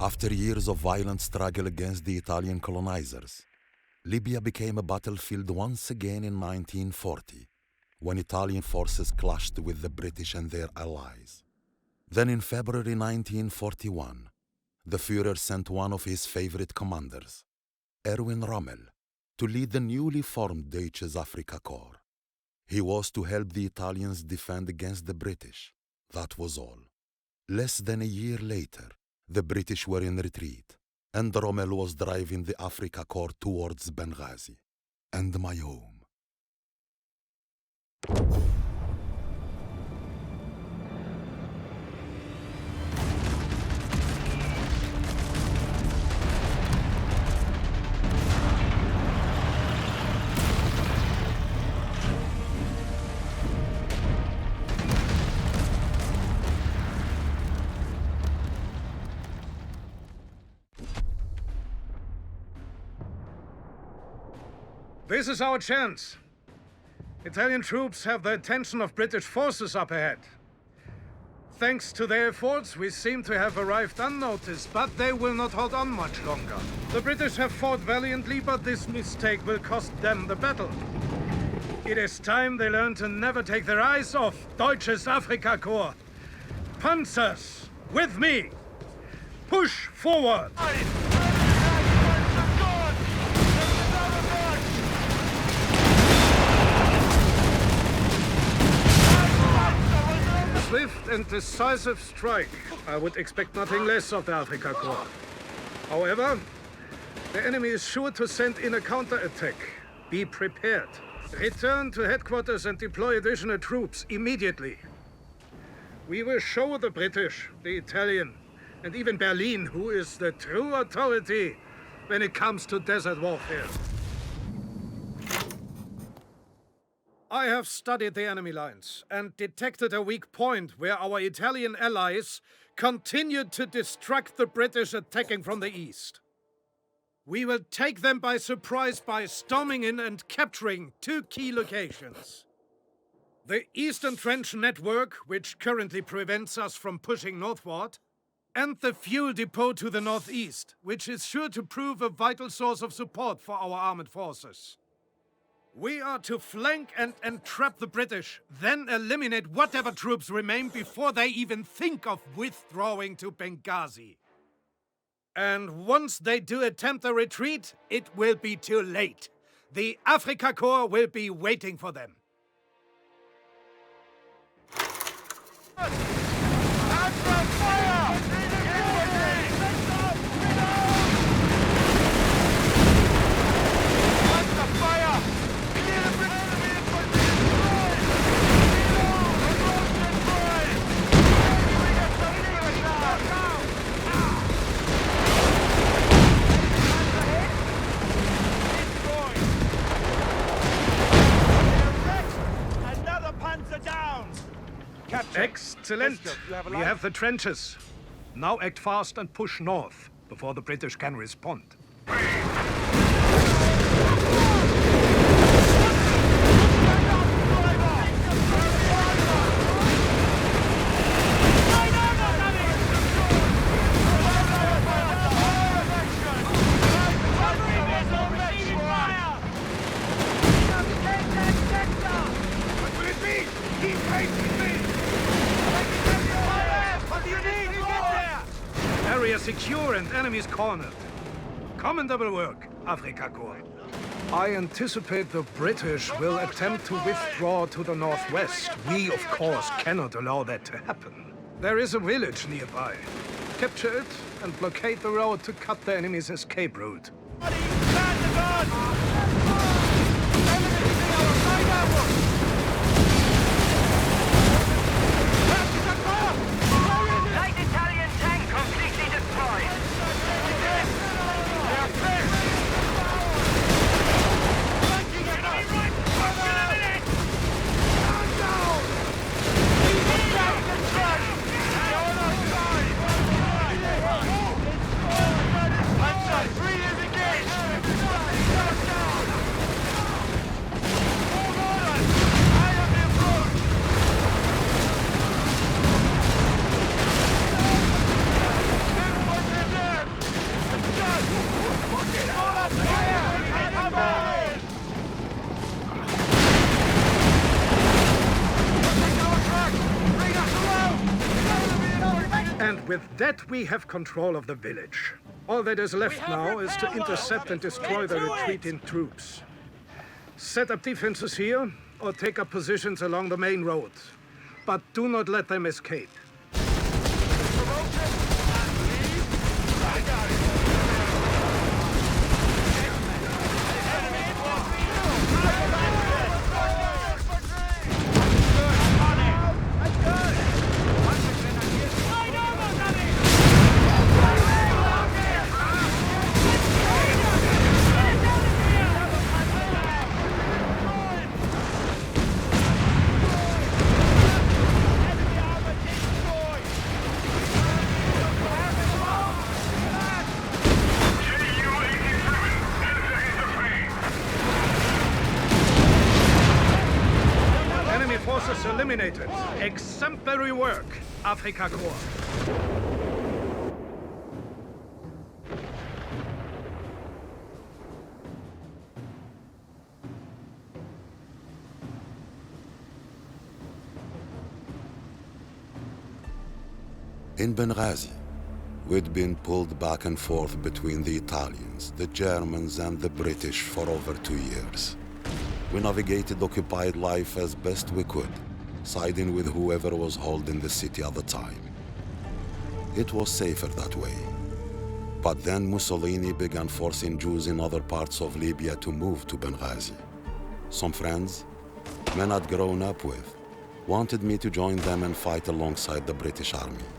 After years of violent struggle against the Italian colonizers, Libya became a battlefield once again in 1940, when Italian forces clashed with the British and their allies. Then in February 1941, the Führer sent one of his favorite commanders, Erwin Rommel, to lead the newly formed Deutsches Afrika Korps. He was to help the Italians defend against the British. That was all. Less than a year later, the British were in retreat, and Rommel was driving the Afrika Korps towards Benghazi and my home. This is our chance. Italian troops have the attention of British forces up ahead. Thanks to their efforts, we seem to have arrived unnoticed, but they will not hold on much longer. The British have fought valiantly, but this mistake will cost them the battle. It is time they learn to never take their eyes off Deutsches Afrika Korps. Panzers, with me! Push forward! Swift and decisive strike. I would expect nothing less of the Afrika Korps. However, the enemy is sure to send in a counterattack. Be prepared. Return to headquarters and deploy additional troops immediately. We will show the British, the Italian, and even Berlin who is the true authority when it comes to desert warfare. I have studied the enemy lines and detected a weak point where our Italian allies continued to distract the British attacking from the east. We will take them by surprise by storming in and capturing two key locations. The Eastern Trench network, which currently prevents us from pushing northward, and the fuel depot to the northeast, which is sure to prove a vital source of support for our armed forces. We are to flank and entrap the British, then eliminate whatever troops remain before they even think of withdrawing to Benghazi. And once they do attempt a retreat, it will be too late. The Afrika Korps will be waiting for them. Excellent. We have the trenches. Now act fast and push north before the British can respond. Area secure and enemies cornered. Commendable work, Afrika Korps. I anticipate the British will attempt to withdraw to the northwest. We, of course, cannot allow that to happen. There is a village nearby. Capture it and blockade the road to cut the enemy's escape route. With that, we have control of the village. All that is left now is to intercept and destroy the retreating troops. Set up defenses here, or take up positions along the main road. But do not let them escape. Forces eliminated. Exemplary work, Afrika Korps. In Benghazi, we'd been pulled back and forth between the Italians, the Germans, and the British for over 2 years. We navigated occupied life as best we could, siding with whoever was holding the city at the time. It was safer that way. But then Mussolini began forcing Jews in other parts of Libya to move to Benghazi. Some friends, men I'd grown up with, wanted me to join them and fight alongside the British Army.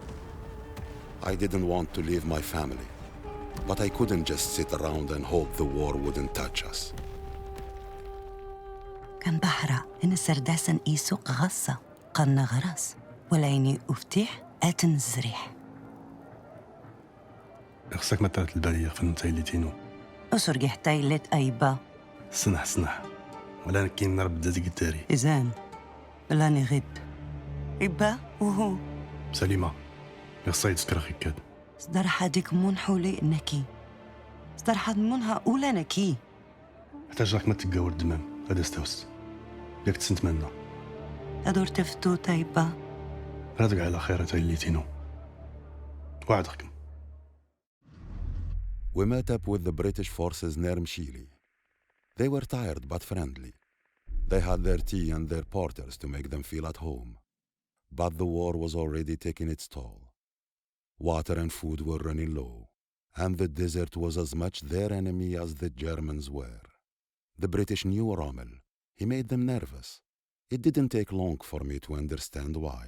I didn't want to leave my family, but I couldn't just sit around and hope the war wouldn't touch us. كان بحرة إن السرداسن إيسوق غصة قرن غرس وليني أفتح آتن الزريح. خصك ما تعرف البالية في النتايلي تينو. أسرق حتايلت أيبا. سنح ولا نكين نرب دادي قتاري. إذن بلا نغيب. إيبا وهو. سليمة. يخصها يتسكر خيكاد. صدر حدك منحولي إنكي. صدر حد منها أولى نكي. احتاج ما تتقاور الدمام. هذا استوس. ياك تسنتمنى. أدور تفتو تايبا. رادق على خيرة اللي تينو. وعدكم. We met up with the British forces near Mshili. They were tired but friendly. They had their tea and their porters to make them feel at home. But the war was already taking its toll. Water and food were running low, and the desert was as much their enemy as the Germans were. The British knew Rommel. He made them nervous. It didn't take long for me to understand why.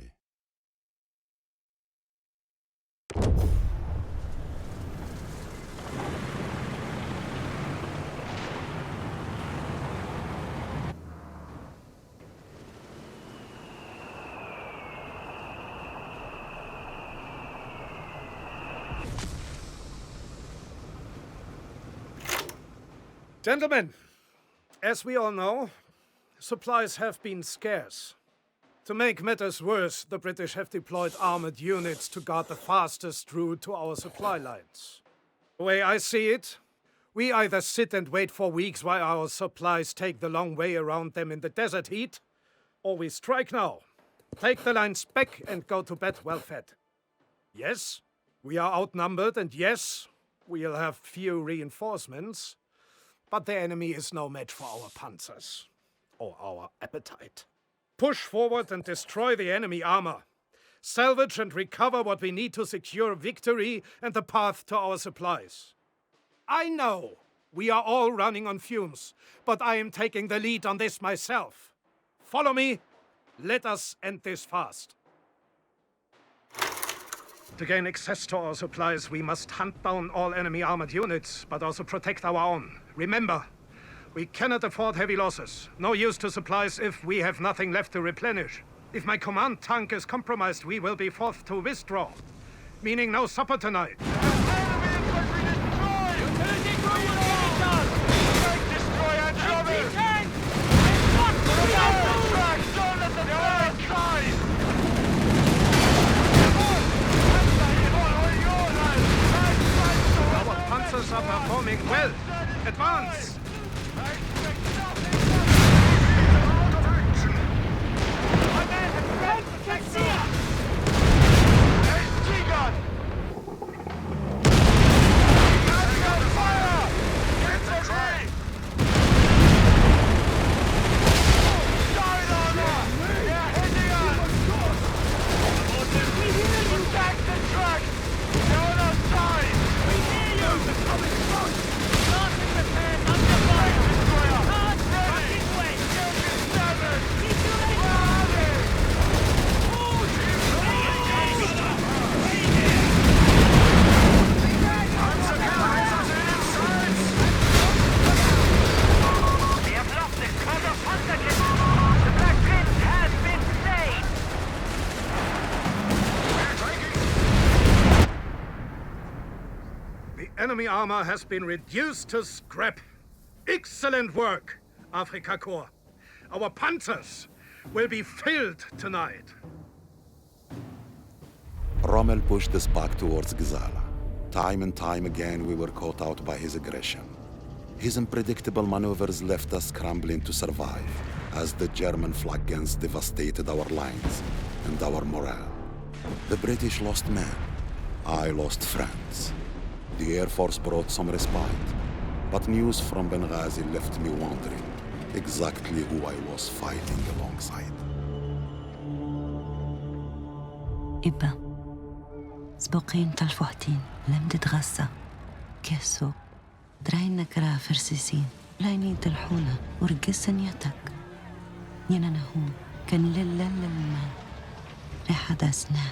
Gentlemen, as we all know, supplies have been scarce. To make matters worse, the British have deployed armored units to guard the fastest route to our supply lines. The way I see it, we either sit and wait for weeks while our supplies take the long way around them in the desert heat, or we strike now, take the lines back and go to bed well fed. Yes, we are outnumbered, and yes, we'll have few reinforcements, but the enemy is no match for our panzers, or our appetite. Push forward and destroy the enemy armor. Salvage and recover what we need to secure victory and the path to our supplies. I know we are all running on fumes, but I am taking the lead on this myself. Follow me. Let us end this fast. To gain access to our supplies, we must hunt down all enemy armored units, but also protect our own. Remember, we cannot afford heavy losses. No use to supplies if we have nothing left to replenish. If my command tank is compromised, we will be forced to withdraw. Meaning no supper tonight. Our panzers are performing well. Advance! enemy armor has been reduced to scrap. Excellent work, Afrika Korps. Our panzers will be filled tonight. Rommel pushed us back towards Gazala. Time and time again, we were caught out by his aggression. His unpredictable maneuvers left us scrambling to survive as the German flak guns devastated our lines and our morale. The British lost men. I lost friends. The Air Force brought some respite, but news from Benghazi left me wondering exactly who I was fighting alongside. إبا سبوقين تلفوحتين لم تتغسى كيسو دراينا كرا فرسيسين لايني تلحونا ورقسن يتك ينا نهون كان للمان ريحة داسنا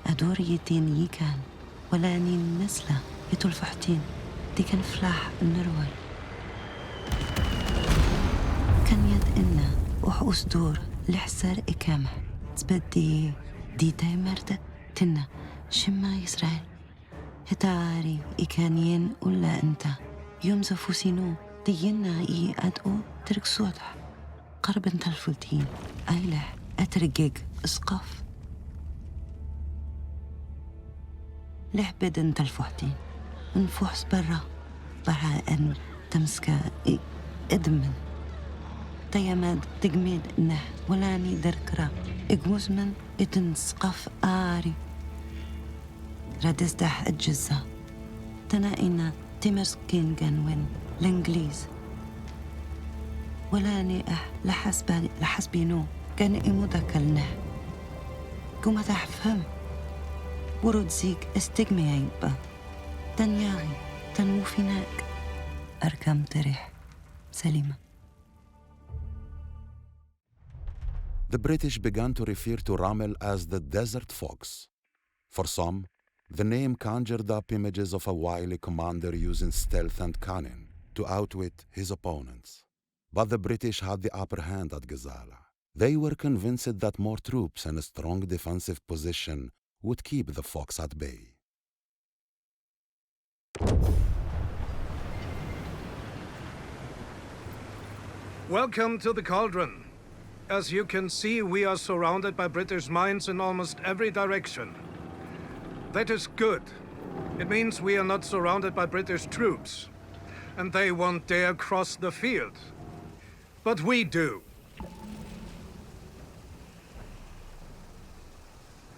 أدور يتين يكان ولا نين نسلة يتلفوحتين دي كان فلاح النروي كان يد إنا وحقوس دور لحسار إكامح تبدي دي تايمرد تنا شما إسرائيل هتاري إكانيين ولا أنت يوم زفوسينو دينا إي أدقو ترك صوتح قرب انت الفلتين أيلح أترقق اسقف لح بد انت الفوحتين نفوحس برا أن تمسكا إدمن تياماد تجميد نح ولا ني دركرا إجموز من إتنسقف آري ردزدح الجزة تنائنا تمسكين جنوين الإنجليز ولا نيح لحسبينو كان إمودك النح كما تحفهم ورد زيك استجمي عيبا تنياغي تنوفيناك أركم تريح سليمة. The British began to refer to Rommel as the Desert Fox. For some, the name conjured up images of a wily commander using stealth and cunning to outwit his opponents. But the British had the upper hand at Gazala. They were convinced that more troops and a strong defensive position would keep the Fox at bay. Welcome to the Cauldron. As you can see, we are surrounded by British mines in almost every direction. That is good. It means we are not surrounded by British troops, and they won't dare cross the field. But we do.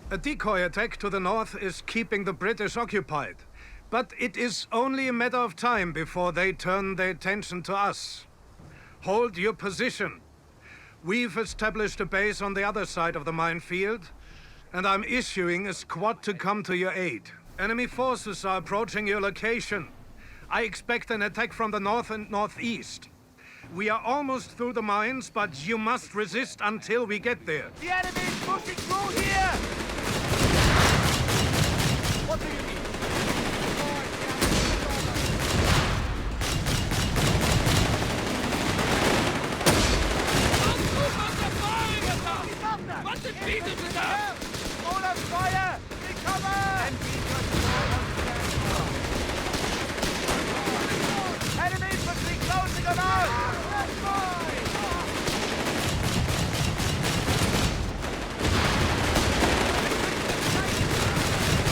A decoy attack to the north is keeping the British occupied, but it is only a matter of time before they turn their attention to us. Hold your position. We've established a base on the other side of the minefield, and I'm issuing a squad to come to your aid. Enemy forces are approaching your location. I expect an attack from the north and northeast. We are almost through the mines, but you must resist until we get there. The enemy's pushing through here! What do you mean? All on fire! Recover! Enemies must be closing them out!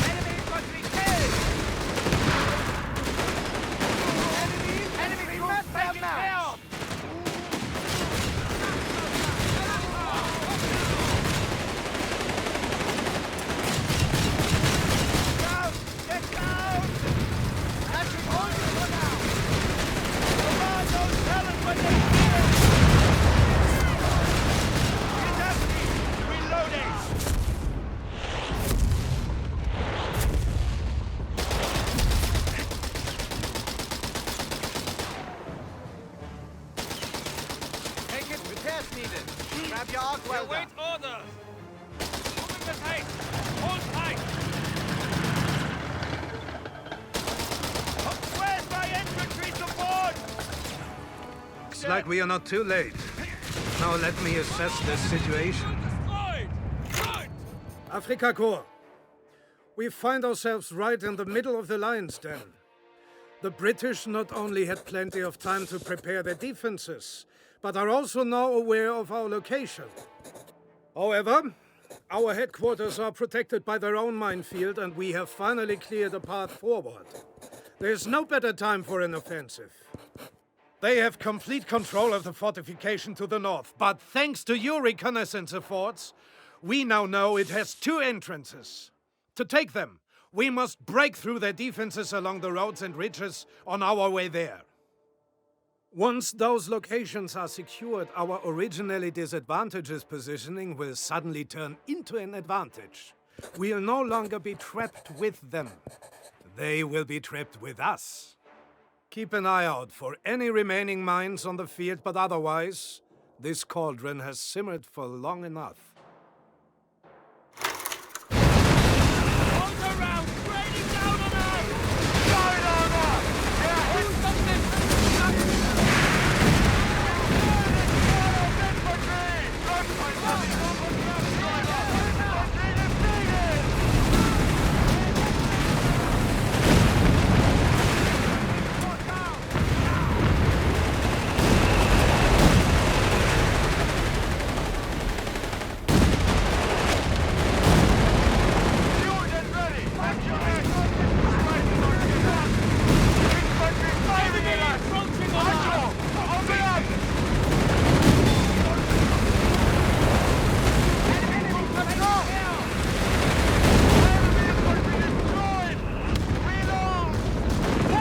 Enemies must be killed! Enemy troops taken care of! Grab your arc welder. Await orders! Moving with haste! Hold tight! Where's my infantry support? Looks like we are not too late. Now let me assess this situation. Destroyed! Right! Afrika Korps. We find ourselves right in the middle of the lion's den. The British not only had plenty of time to prepare their defenses, but are also now aware of our location. However, our headquarters are protected by their own minefield, and we have finally cleared a path forward. There's no better time for an offensive. They have complete control of the fortification to the north, but thanks to your reconnaissance efforts, we now know it has 2 entrances. To take them, we must break through their defenses along the roads and ridges on our way there. Once those locations are secured, our originally disadvantageous positioning will suddenly turn into an advantage. We'll no longer be trapped with them. They will be trapped with us. Keep an eye out for any remaining mines on the field, but otherwise, this cauldron has simmered for long enough. Hold around! Raining down on us! Going over! Do something!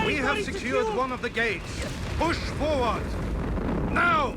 We have secured one of the gates. Push forward! Now!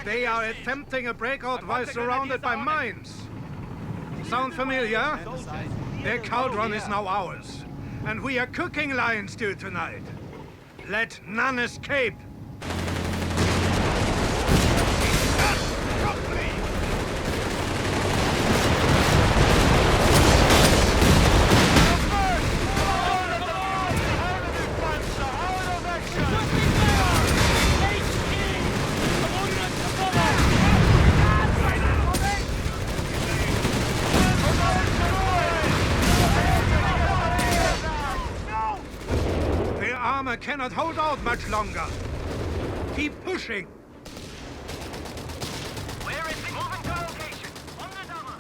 They are attempting a breakout while surrounded by mines. Sound familiar? Their cauldron is now ours, and we are cooking lion stew tonight. Let none escape. Cannot hold out much longer. Keep pushing. Where is it? Moving to location. On the dummer.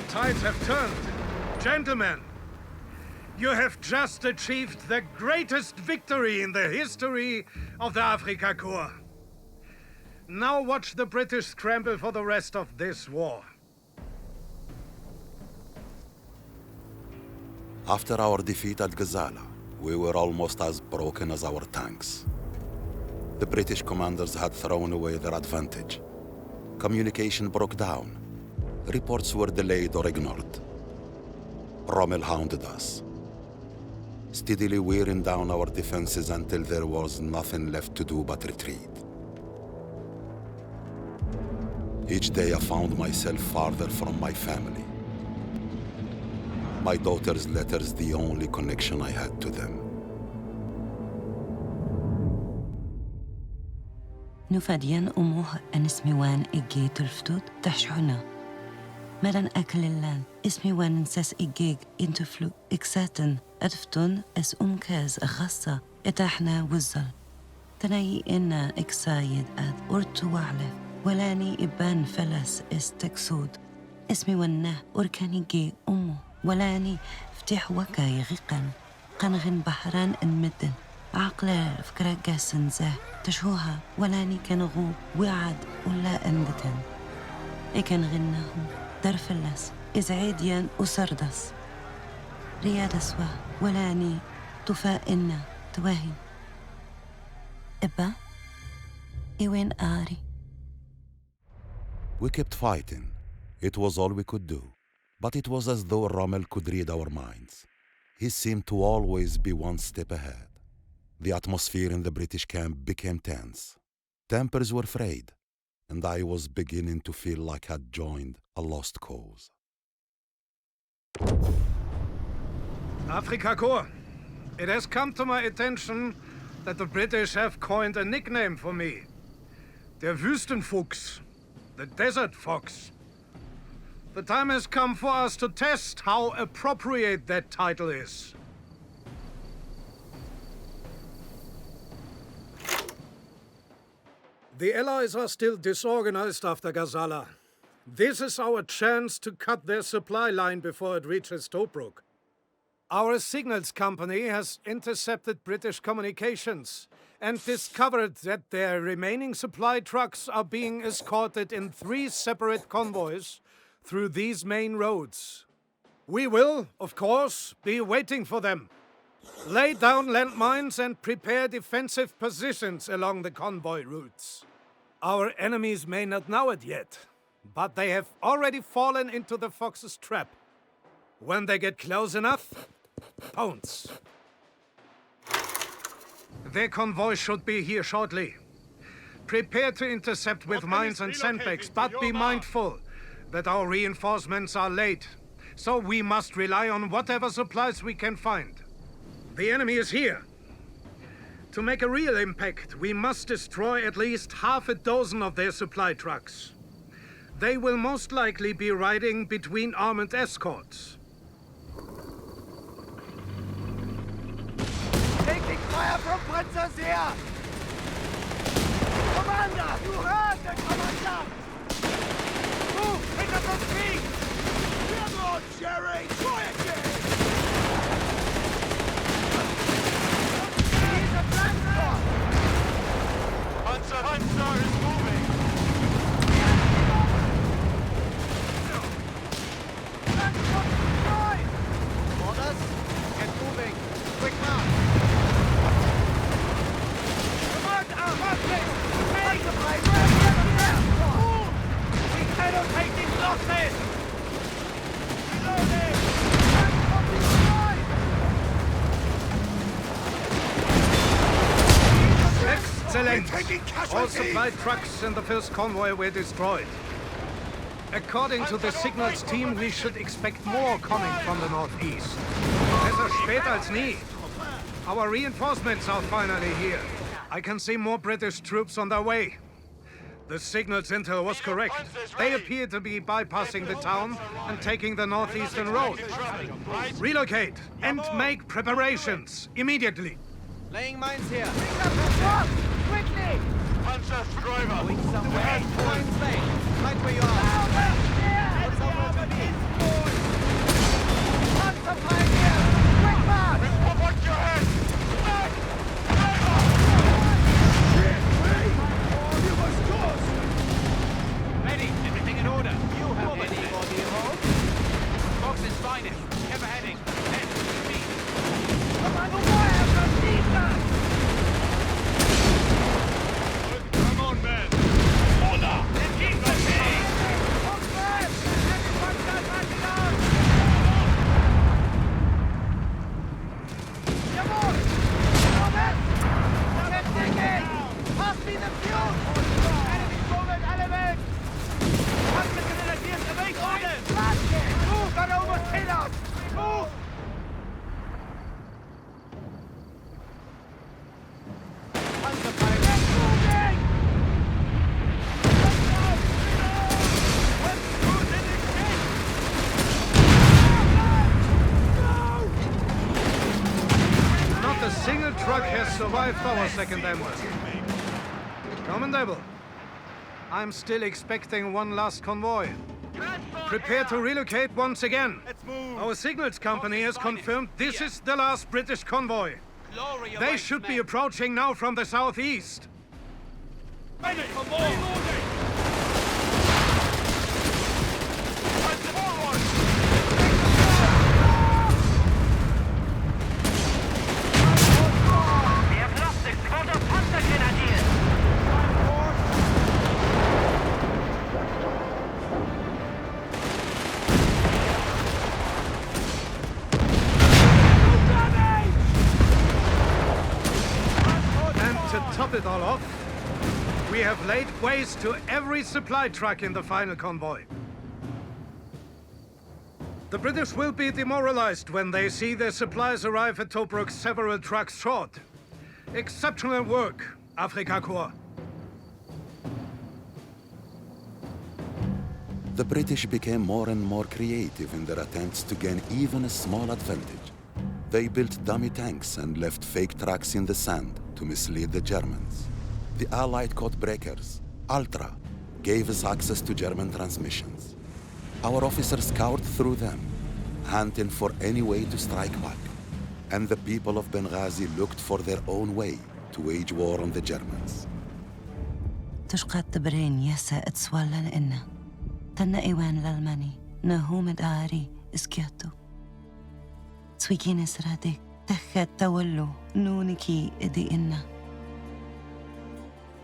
Tides have turned. Gentlemen, you have just achieved the greatest victory in the history of the Afrika Korps. Now watch the British scramble for the rest of this war. After our defeat at Gazala, we were almost as broken as our tanks. The British commanders had thrown away their advantage, Communication broke down. Reports were delayed or ignored. Rommel hounded us, steadily wearing down our defenses until there was nothing left to do but retreat. Each day I found myself farther from my family. My daughter's letters the only connection I had to them. نفاديان أموه أن اسمي إجيت الفتوت تحشونا مدن أكل اللان اسمي نساس إجيج إنتفلو إكساتن أدفتون أس كاز غصة إتاحنا وزل تناي إنا إكسايد أد أرتو وعلف ولاني إبان فلس استكسود اسمي ونه أركاني جي أمو ولاني فتح وكاي غيقن قنغن بحران المدن عقل فكرة جاسن زاه تشوها ولاني كان غو وعد ولا أندتن إكن غناهم در فلس إزعيديان وسردس رياد سوا ولاني تفائنا تواهي إبا إوين آري. We kept fighting. It was all we could do. But it was as though Rommel could read our minds. He seemed to always be one step ahead. The atmosphere in the British camp became tense. Tempers were frayed, and I was beginning to feel like I'd joined a lost cause. Afrika Korps, it has come to my attention that the British have coined a nickname for me. Der Wüstenfuchs, the Desert Fox. The time has come for us to test how appropriate that title is. The Allies are still disorganized after Gazala. This is our chance to cut their supply line before it reaches Tobruk. Our signals company has intercepted British communications and discovered that their remaining supply trucks are being escorted in 3 separate convoys through these main roads. We will, of course, be waiting for them. Lay down landmines and prepare defensive positions along the convoy routes. Our enemies may not know it yet, but they have already fallen into the Fox's trap. When they get close enough, pounce. Their convoy should be here shortly. Prepare to intercept with mines and sandbags, but be mindful that our reinforcements are late, so we must rely on whatever supplies we can find. The enemy is here. To make a real impact, we must destroy at least half a dozen of their supply trucks. They will most likely be riding between armored escorts. Taking fire from Princess here! Commander! You heard the commander! Move! Pick up the speed! Come on, Jerry! Try again! He's a black Panzer is moving! Orders! Get moving! Quick march! We cannot take these losses! Excellent! All supply trucks in the first convoy were destroyed. According to the signals team, we should expect more coming from the northeast. Besser spät als nie. Our reinforcements are finally here. I can see more British troops on their way. The signals intel was correct. They appear to be bypassing the town and taking the northeastern road. Relocate and make preparations immediately. Laying mines here. Quickly! Panzer driver! Going somewhere. Mines laid. Right where you are. What's over to me? Panzer pioneer! Quick march! Watch your head! Back! Ready. Everything in order. You have anybody home? Fox is finest. Ever heading. Head to me. Come on, man! Order! a single truck has survived our second ambush. Commendable. I'm still expecting one last convoy. Prepare to relocate once again. Our signals company has confirmed this is the last British convoy. They should be approaching now from the southeast. To top it all off, we have laid waste to every supply truck in the final convoy. The British will be demoralized when they see their supplies arrive at Tobruk several trucks short. Exceptional work, Afrika Korps. The British became more and more creative in their attempts to gain even a small advantage. They built dummy tanks and left fake tracks in the sand to mislead the Germans. The Allied code breakers, Ultra, gave us access to German transmissions. Our officers scoured through them, hunting for any way to strike back. And the people of Benghazi looked for their own way to wage war on the Germans. تشقد تبرين يسا اتسوالن إنا تنا إيوان للماني نهوم داري اسكياتو تسويكين سرادك تخت تولو نونكي إدي إنا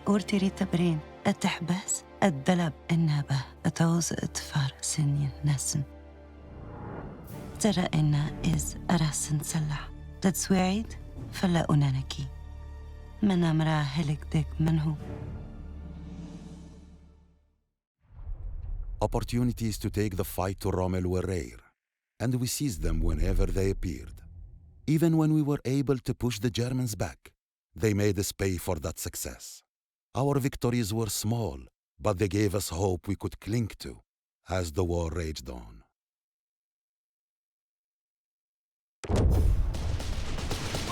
أورتيري تبرين التحبس الدلب النابة أتوز اتفار سنين نسن ترى إنا إز أراسن سلح تتسويعيد فلا أنانكي من أمرا هلك ديك منهو. Opportunities to take the fight to Rommel were rare, and we seized them whenever they appeared. Even when we were able to push the Germans back, they made us pay for that success. Our victories were small, but they gave us hope we could cling to as the war raged on.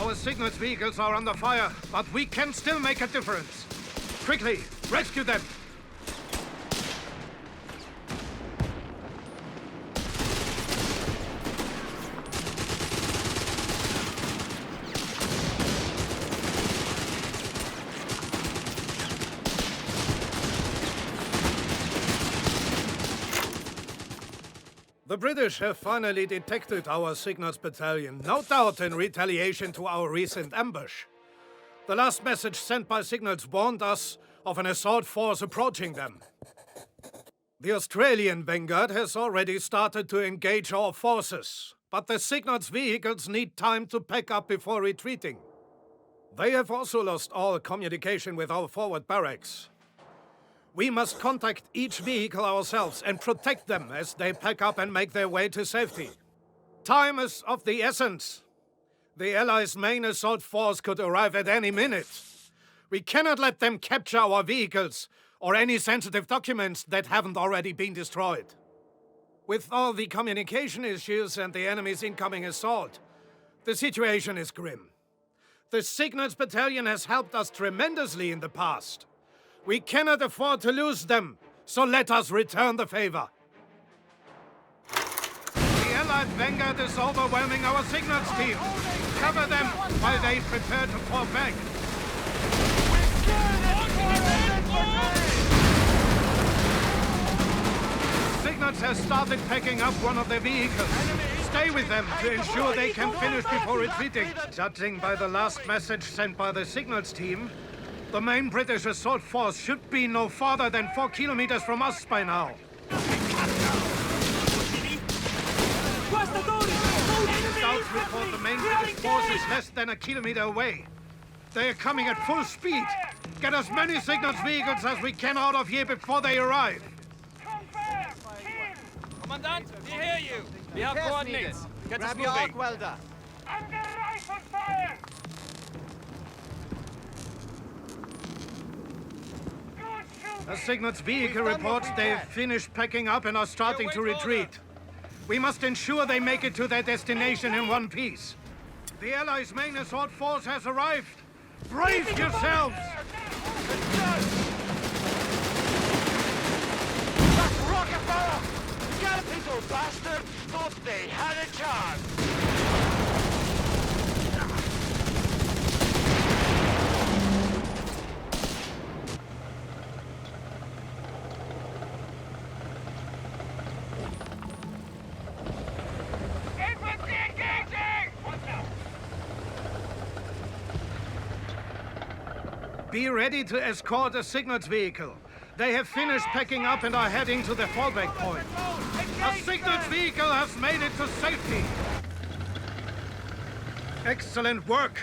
Our signals vehicles are under fire, but we can still make a difference. Quickly, rescue them! The British have finally detected our signals battalion, no doubt in retaliation to our recent ambush. The last message sent by signals warned us of an assault force approaching them. The Australian vanguard has already started to engage our forces, but the signals vehicles need time to pack up before retreating. They have also lost all communication with our forward barracks. We must contact each vehicle ourselves and protect them as they pack up and make their way to safety. Time is of the essence. The Allies' main assault force could arrive at any minute. We cannot let them capture our vehicles or any sensitive documents that haven't already been destroyed. With all the communication issues and the enemy's incoming assault, the situation is grim. The Signals Battalion has helped us tremendously in the past. We cannot afford to lose them, so let us return the favor. The Allied vanguard is overwhelming our signals team. Cover them while they prepare to fall back. Signals has started packing up one of their vehicles. Stay with them to ensure they can finish before retreating. Judging by the last message sent by the signals team, the main British assault force should be no farther than 4 kilometers from us by now. Scouts report the main British force is less than 1 kilometer away. They are coming at full speed. Get as many signals vehicles as we can out of here before they arrive. Commandant, we hear you. We have coordinates. Get us moving. Arc welder. Under rifle fire! The signals vehicle reports they've finished packing up and are starting to retreat. We must ensure they make it to their destination in one piece. The Allies' main assault force has arrived! Brace yourselves! That's Rockefeller! Galloping old bastard thought they had a chance! Infantry engaging! What now? Be ready to escort a Signals vehicle. They have finished packing up and are heading to the fallback point. A Signals vehicle has made it to safety. Excellent work.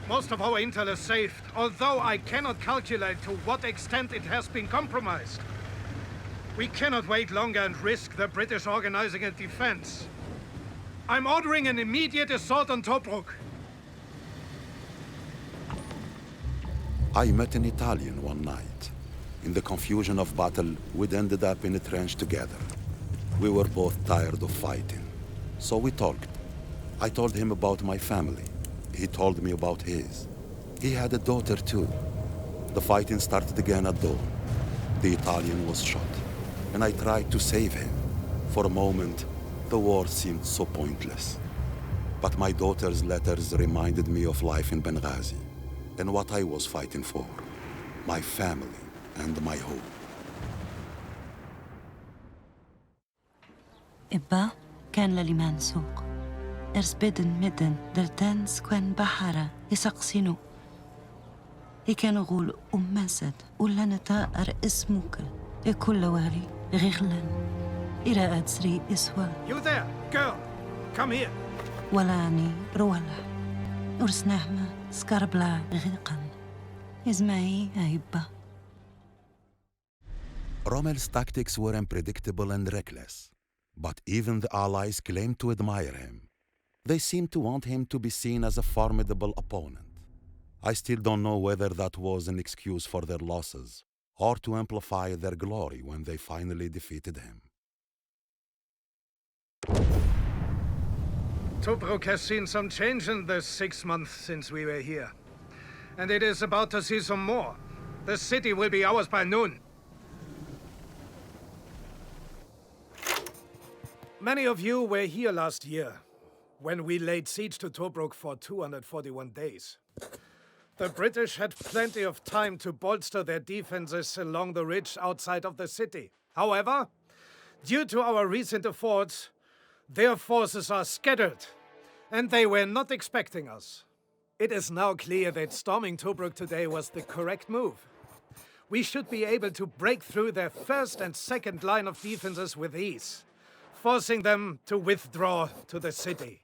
Most of our intel is saved, although I cannot calculate to what extent it has been compromised. We cannot wait longer and risk the British organizing a defense. I'm ordering an immediate assault on Tobruk. I met an Italian one night. In the confusion of battle, we'd ended up in a trench together. We were both tired of fighting, so we talked. I told him about my family. He told me about his. He had a daughter too. The fighting started again at dawn. The Italian was shot, and I tried to save him. For a moment, the war seemed so pointless. But my daughter's letters reminded me of life in Benghazi, and what I was fighting for. My family and my home. إبا كان لليمان سوق إرسبدن مدن درتان سكوان بحرة يسقسينو كانوا غول مسد ولا نتاقر اسموك كل والي غغلن إلى أدسري إسوا You there, girl. Come here. ولاني رولا ورسناهما سكربلا غيقا إزمعي أيبا. Rommel's tactics were unpredictable and reckless, but even the Allies claimed to admire him. They seemed to want him to be seen as a formidable opponent. I still don't know whether that was an excuse for their losses or to amplify their glory when they finally defeated him. Tobruk has seen some change in the 6 months since we were here. And it is about to see some more. The city will be ours by noon. Many of you were here last year, when we laid siege to Tobruk for 241 days. The British had plenty of time to bolster their defenses along the ridge outside of the city. However, due to our recent efforts, their forces are scattered, and they were not expecting us. It is now clear that storming Tobruk today was the correct move. We should be able to break through their first and second line of defenses with ease, forcing them to withdraw to the city.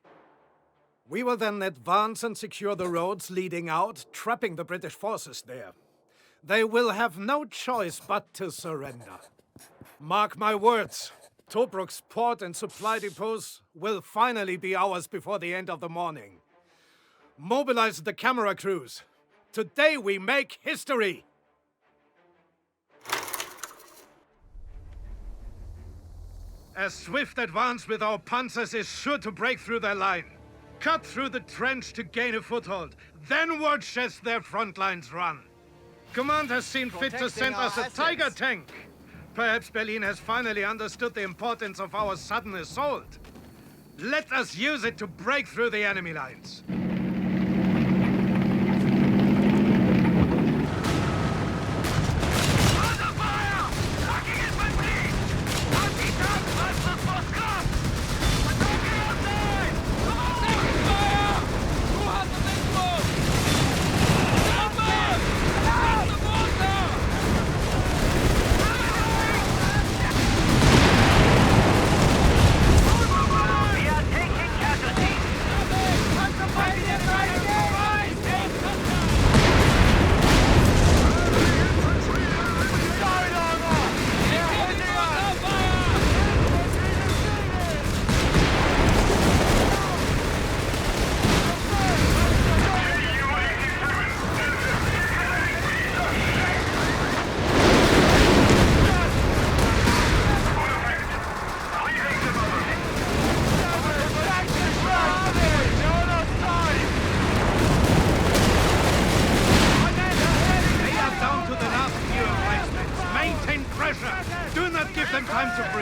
We will then advance and secure the roads leading out, trapping the British forces there. They will have no choice but to surrender. Mark my words, Tobruk's port and supply depots will finally be ours before the end of the morning. Mobilize the camera crews. Today we make history! A swift advance with our panzers is sure to break through their line. Cut through the trench to gain a foothold, then watch as their front lines run. Command has seen fit to send us a Tiger tank. Perhaps Berlin has finally understood the importance of our sudden assault. Let us use it to break through the enemy lines. We are taking casualties!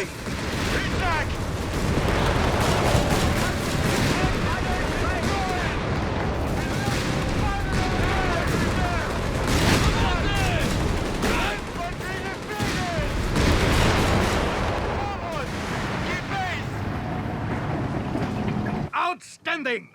victory! Outstanding!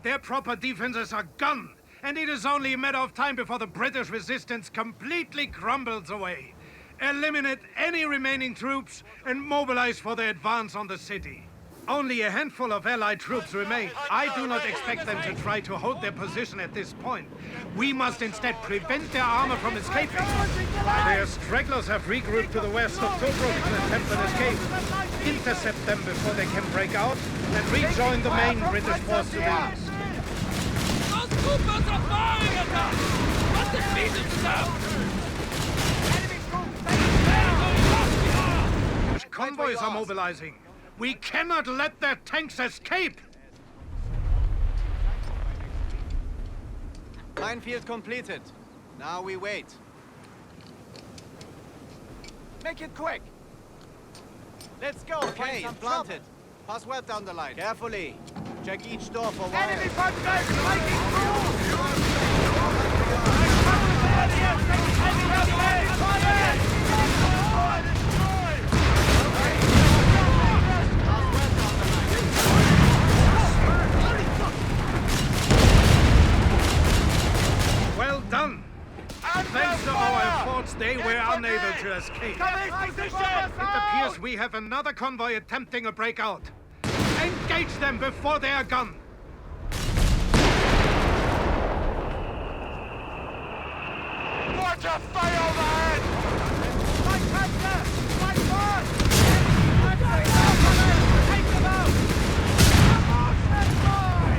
Their proper defenses are gone, and it is only a matter of time before the British resistance completely crumbles away. Eliminate any remaining troops and mobilize for the advance on the city. Only a handful of Allied troops remain. I do not expect them to try to hold their position at this point. We must instead prevent their armor from escaping. Their stragglers have regrouped to the west of Tobruk to attempt an escape. Intercept them before they can break out and rejoin the main British force to the east. Those troopers are firing at us! Let's defeat them! Convoys are mobilizing. We cannot let their tanks escape! Minefield completed. Now we wait. Make it quick! Let's go. Okay, it's planted. Pass well down the line. Carefully. Check each door for wire. Enemy fighters breaking through! Well done! Thanks to our efforts, they were unable to escape. It appears we have another convoy attempting a breakout. Engage them before they are gone! Mortar fire overhead! Fight faster! Fight fast! Take them out!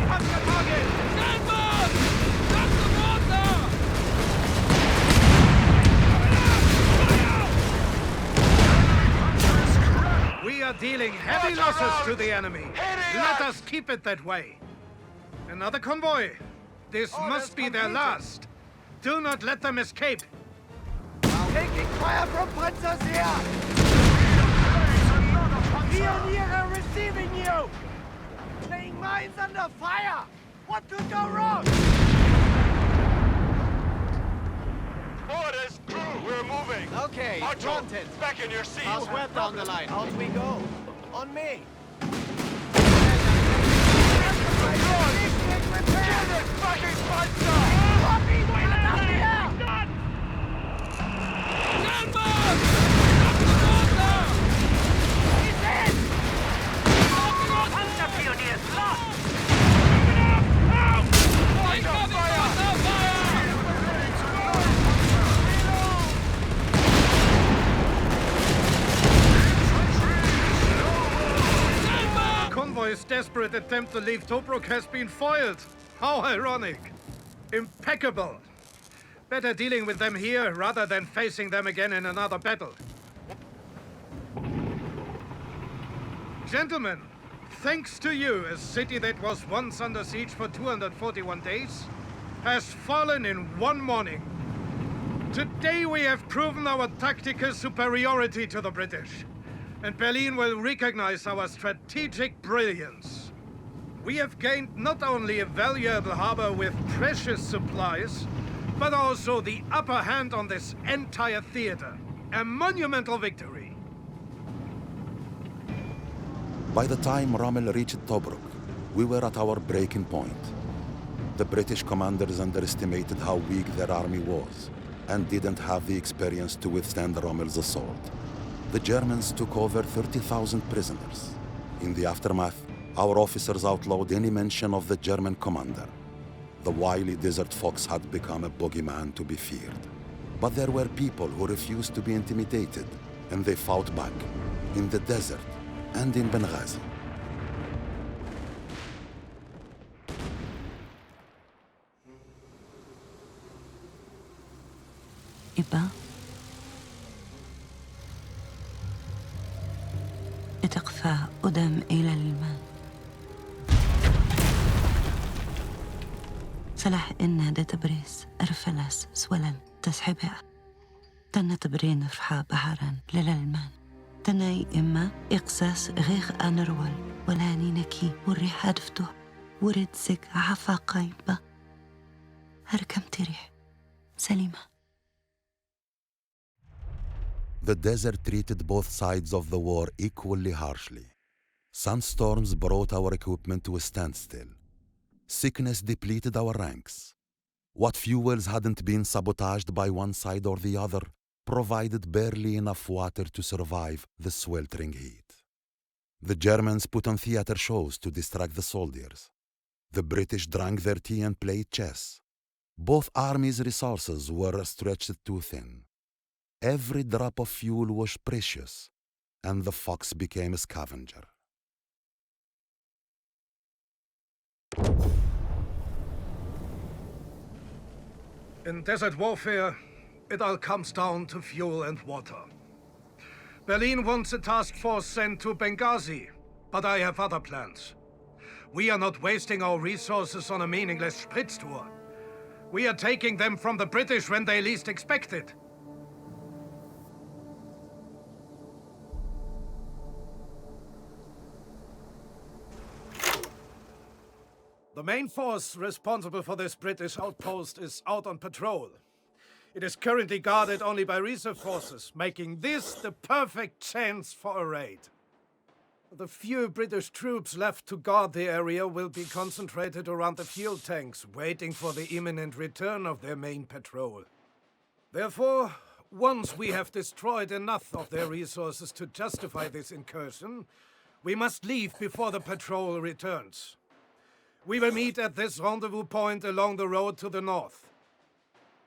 Come to target! Stand back! That's the mortar! We are dealing heavy losses to the enemy. Let us keep it that way. Another convoy. This must be their last. Do not let them escape. Taking fire from Panzers here! Pioniere receiving you! Laying mines under fire! What could go wrong? Orders, crew, we're moving. Okay, Archer, planted. back in your seats. Pass well down the line. Out we go. On me. Get this fucking Panzer! Stand back! That's the mortar! He's in! Panzer Pioneers lost! Take up mortar fire! Convoy's desperate attempt to leave Tobruk has been foiled. How ironic. Impeccable. Better dealing with them here rather than facing them again in another battle. Gentlemen, thanks to you, a city that was once under siege for 241 days has fallen in one morning. Today we have proven our tactical superiority to the British, and Berlin will recognize our strategic brilliance. We have gained not only a valuable harbor with precious supplies, but also the upper hand on this entire theater. A monumental victory. By the time Rommel reached Tobruk, we were at our breaking point. The British commanders underestimated how weak their army was and didn't have the experience to withstand Rommel's assault. The Germans took over 30,000 prisoners. In the aftermath, our officers outlawed any mention of the German commander. The wily desert fox had become a boogeyman to be feared. But there were people who refused to be intimidated, and they fought back, in the desert and in Benghazi. إبا لتقفى أدم إلى الماء سلاح إن دي تبريس أرفلس سولن تسحبها تنة تبرين رفحة بحرا للالمان تناي إما إقساس غير أنرول ولاني نكي وريح هدفته ورد زك عفا قايبة هركم تريح سليمة. The desert treated both sides of the war equally harshly. Sandstorms brought our equipment to a standstill. Sickness depleted our ranks. What fuels hadn't been sabotaged by one side or the other provided barely enough water to survive the sweltering heat. The Germans put on theater shows to distract the soldiers. The British drank their tea and played chess. Both armies' resources were stretched too thin. Every drop of fuel was precious, and the fox became a scavenger. In desert warfare, it all comes down to fuel and water. Berlin wants a task force sent to Benghazi, but I have other plans. We are not wasting our resources on a meaningless Spritz tour. We are taking them from the British when they least expect it. The main force responsible for this British outpost is out on patrol. It is currently guarded only by reserve forces, making this the perfect chance for a raid. The few British troops left to guard the area will be concentrated around the fuel tanks, waiting for the imminent return of their main patrol. Therefore, once we have destroyed enough of their resources to justify this incursion, we must leave before the patrol returns. We will meet at this rendezvous point along the road to the north.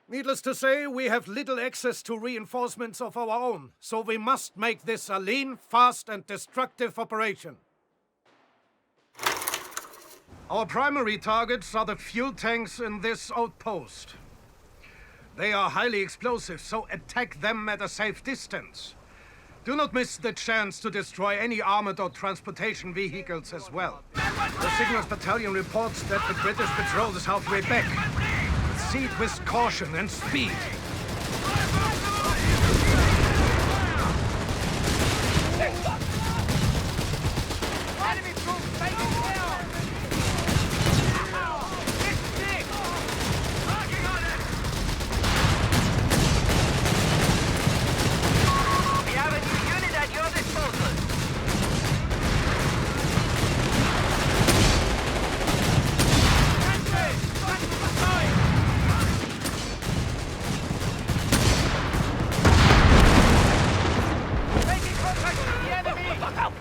Needless to say, we have little access to reinforcements of our own, so we must make this a lean, fast, and destructive operation. Our primary targets are the fuel tanks in this outpost. They are highly explosive, so attack them at a safe distance. Do not miss the chance to destroy any armored or transportation vehicles as well. The Signals Battalion reports that the British patrol is halfway back. Proceed with caution and speed. Enemy troops taking down! It's big! Working on it! We have a new unit at your disposal. Making contact with the enemy! Help!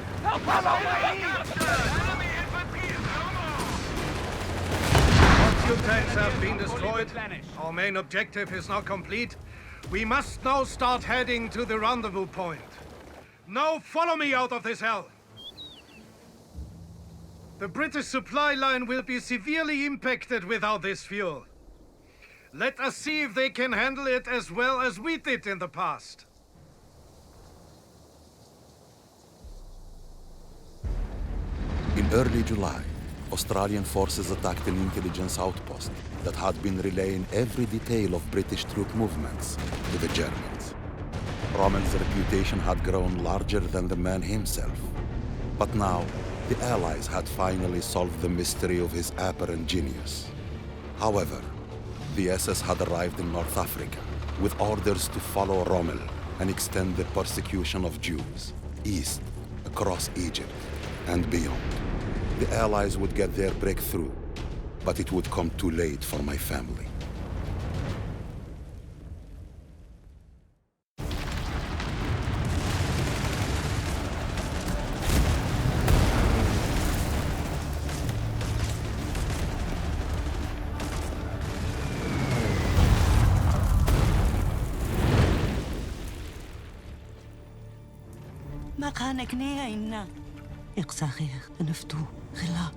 Follow me! Enemy infantry is no more! Our fuel tanks have been destroyed. Our main objective is now complete. We must now start heading to the rendezvous point. Now follow me out of this hell! The British supply line will be severely impacted without this fuel. Let us see if they can handle it as well as we did in the past. In early July, Australian forces attacked an intelligence outpost that had been relaying every detail of British troop movements to the Germans. Rommel's reputation had grown larger than the man himself. But now, the Allies had finally solved the mystery of his apparent genius. However, the SS had arrived in North Africa with orders to follow Rommel and extend the persecution of Jews east, across Egypt, and beyond. The Allies would get their breakthrough, but it would come too late for my family. ما كانك نيا إنا إقسا خير نفتو غلا.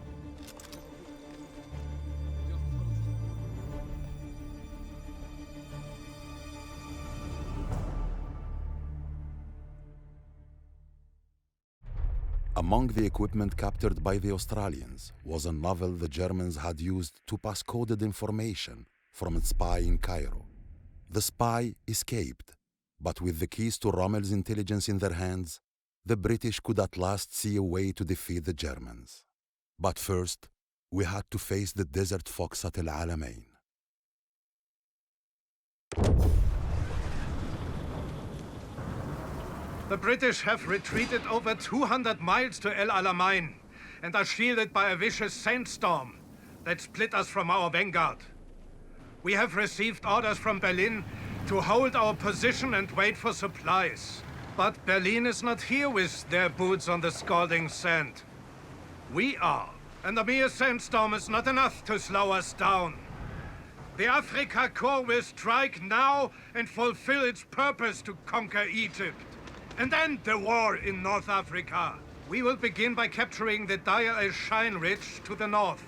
Among the equipment captured by the Australians was a novel the Germans had used to pass coded information from a spy in Cairo. The spy escaped, but with the keys to Rommel's intelligence in their hands, the British could at last see a way to defeat the Germans. But first, we had to face the desert fox at El Alamein. The British have retreated over 200 miles to El Alamein and are shielded by a vicious sandstorm that split us from our vanguard. We have received orders from Berlin to hold our position and wait for supplies. But Berlin is not here with their boots on the scalding sand. We are, and a mere sandstorm is not enough to slow us down. The Afrika Korps will strike now and fulfill its purpose to conquer Egypt and end the war in North Africa. We will begin by capturing the Deir el-Shein Ridge to the north.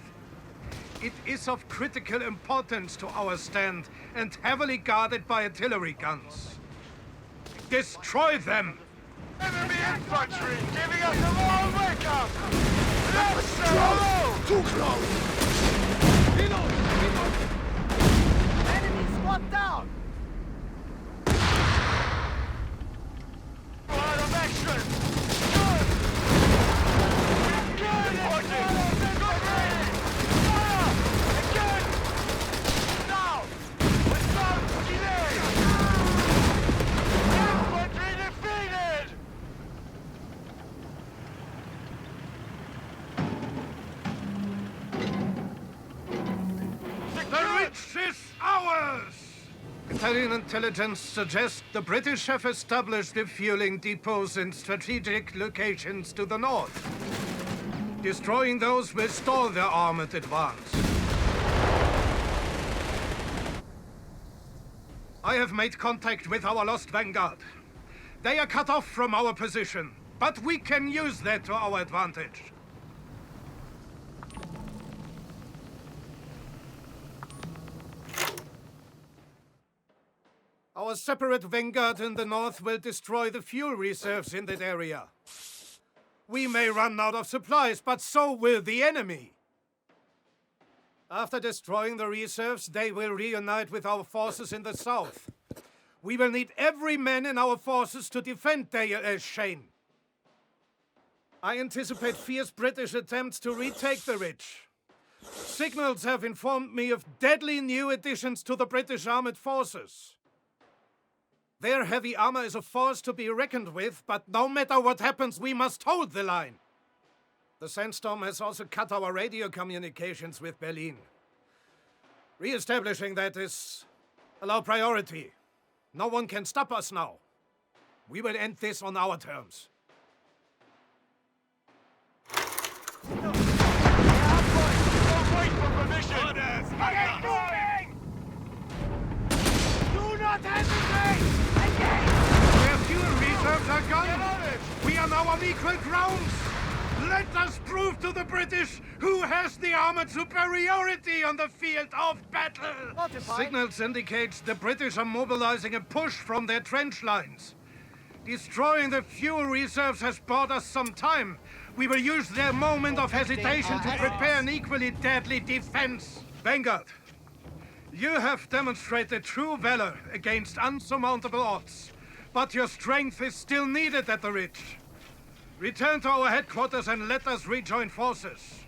It is of critical importance to our stand and heavily guarded by artillery guns. Destroy them! Enemy infantry giving us a long wake-up! Let's go! Too close! Enemy squad down! Out of action! Good! Good! Good ready! Fire! Again! Now! Without delay! Infantry defeated! The ridge is ours! Italian intelligence suggests the British have established refueling depots in strategic locations to the north. Destroying those will stall their armored advance. I have made contact with our lost vanguard. They are cut off from our position, but we can use that to our advantage. Our separate vanguard in the north will destroy the fuel reserves in that area. We may run out of supplies, but so will the enemy. After destroying the reserves, they will reunite with our forces in the south. We will need every man in our forces to defend Deir el-Shein. I anticipate fierce British attempts to retake the ridge. Signals have informed me of deadly new additions to the British armored forces. Their heavy armor is a force to be reckoned with, but no matter what happens, we must hold the line. The sandstorm has also cut our radio communications with Berlin. Re-establishing that is a low priority. No one can stop us now. We will end this on our terms. Don't wait for permission! Orders! Get going! Do not hesitate! Their fuel reserves are gone. We are now on equal grounds. Let us prove to the British who has the armored superiority on the field of battle. Signals indicate the British are mobilizing a push from their trench lines. Destroying the fuel reserves has bought us some time. We will use their moment of hesitation to prepare an equally deadly defense. Vanguard, you have demonstrated true valor against unsurmountable odds, but your strength is still needed at the ridge. Return to our headquarters and let us rejoin forces.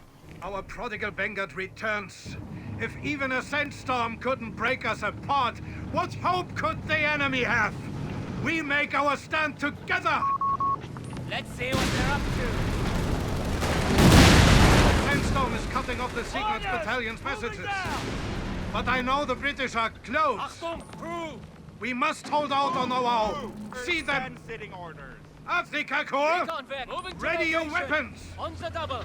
Our prodigal vanguard returns. If even a sandstorm couldn't break us apart, what hope could the enemy have? We make our stand together! Let's see what they're up to. Sandstorm is cutting off the Signals Battalion's passages. But I know the British are close. Achtung, crew! We must hold out on our own. See them! Sitting orders. Afrika Korps! Reconvent, moving to Ready your location. weapons! On the double.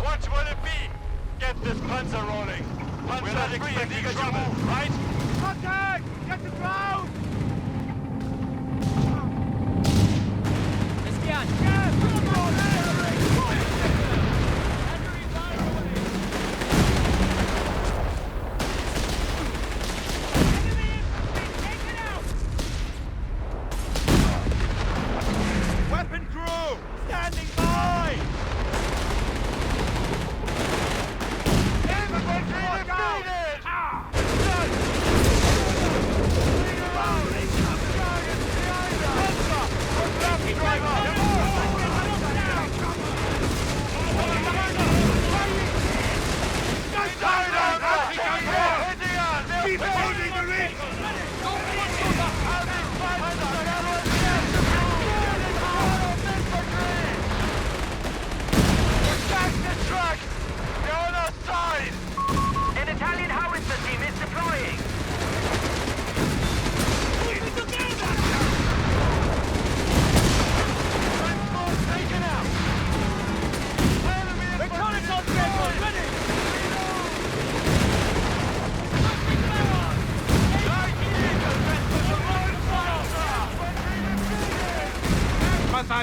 What will it be? Get this Panzer rolling. Panzer we're not expecting trouble, right? Contact! Get to ground! Espion! Weapon crew! Standing by! Infantry defeated!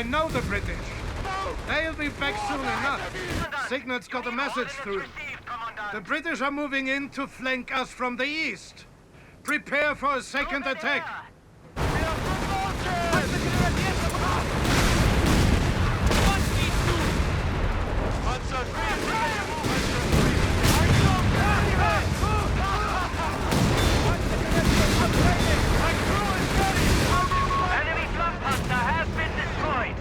I know the British. They'll be back soon enough. Signal's got a message through. The British are moving in to flank us from the east. Prepare for a second attack. Enemy flank Panzer has been destroyed.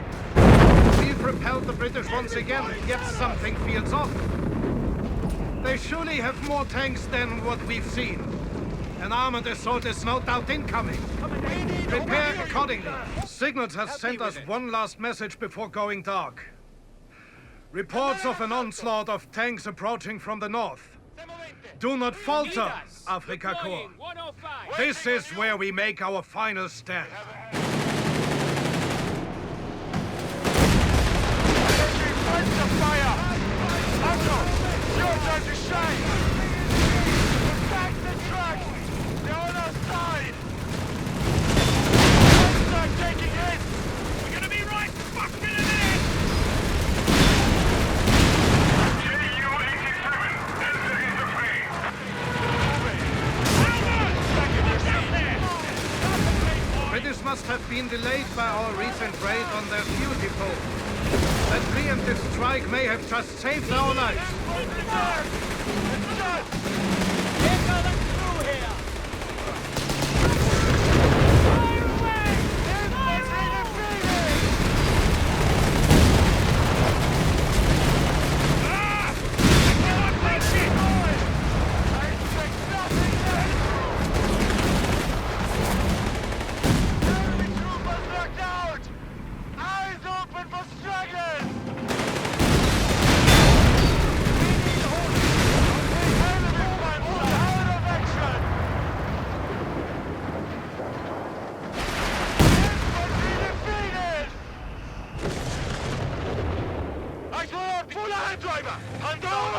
We've repelled the British once again, yet something feels off. They surely have more tanks than what we've seen. An armored assault is no doubt incoming. Prepare accordingly. Signals has sent us one last message before going dark. Reports of an onslaught of tanks approaching from the north. Do not falter, Afrika Korps. This is where we make our final stand. Fire! Otto, your turn to shine! Back the truck! They're on our side! Start taking hits! We're gonna be right fucking in it! JU-87, enter into plane! British must have been delayed by our recent raid on their fuel depot. That preemptive strike may have just saved our lives.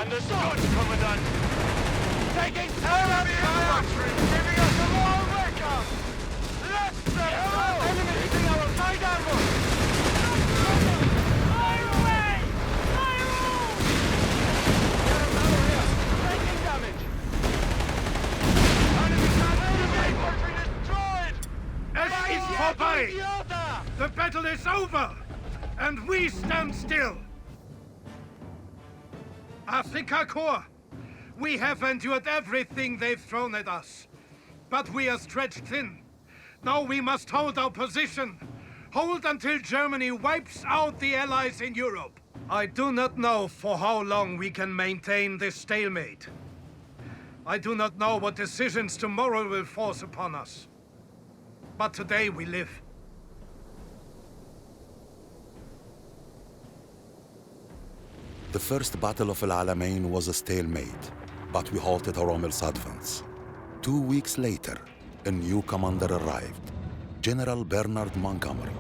Understood, Commandant. Taking enemy fire! Giving us a long welcome! Let's go! Enemy hitting our side armor! Fire away! Fire! Taking damage! Enemy infantry destroyed! Es ist vorbei! The battle is over! And we stand still! Afrika Korps, we have endured everything they've thrown at us. But we are stretched thin. Now we must hold our position. Hold until Germany wipes out the Allies in Europe. I do not know for how long we can maintain this stalemate. I do not know what decisions tomorrow will force upon us. But today we live. The first Battle of El Alamein was a stalemate, but we halted Rommel's advance. 2 weeks later, a new commander arrived, General Bernard Montgomery.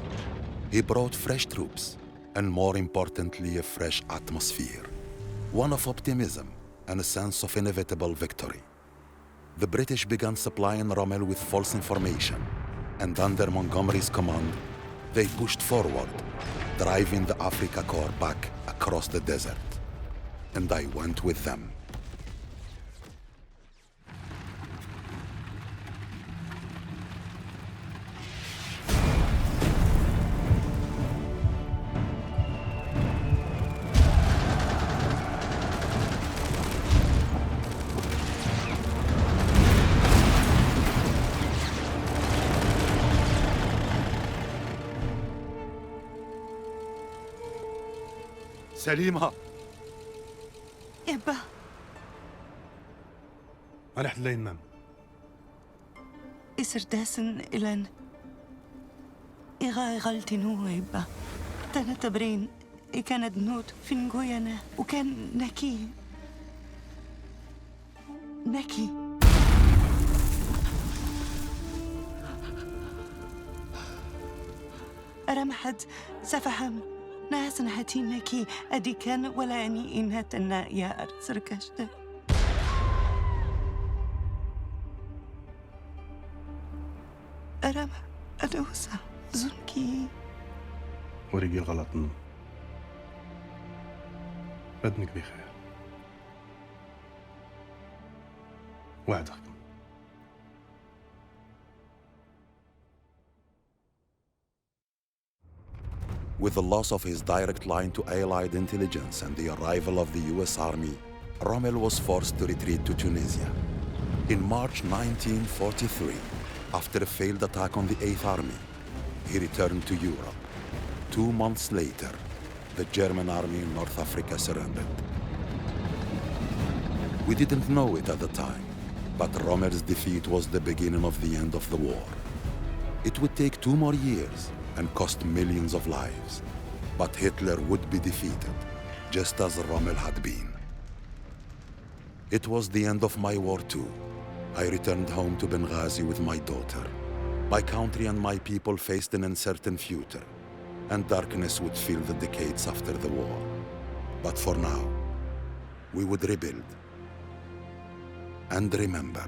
He brought fresh troops, and more importantly, a fresh atmosphere. One of optimism and a sense of inevitable victory. The British began supplying Rommel with false information, and under Montgomery's command, they pushed forward, driving the Afrika Korps back across the desert. And I went with them. سليمة يابا أنا حلين مام إسرداسن إلان إغا غلطنو يابا تانا تبرين كانت نوت في نقوينا وكان نكي رمحت سفهم ناس هاتينكي أدي كان ولا أني إنهتنا يا أرسركشت أرم أدوسا زنكي ورجال غلطنا. بدنك بخير. وعدك. With the loss of his direct line to Allied intelligence and the arrival of the US Army, Rommel was forced to retreat to Tunisia. In March 1943, after a failed attack on the 8th Army, he returned to Europe. 2 months later, the German army in North Africa surrendered. We didn't know it at the time, but Rommel's defeat was the beginning of the end of the war. It would take 2 more years and cost millions of lives, but Hitler would be defeated, just as Rommel had been. It was the end of my war too. I returned home to Benghazi with my daughter. My country and my people faced an uncertain future, and darkness would fill the decades after the war. But for now, we would rebuild and remember.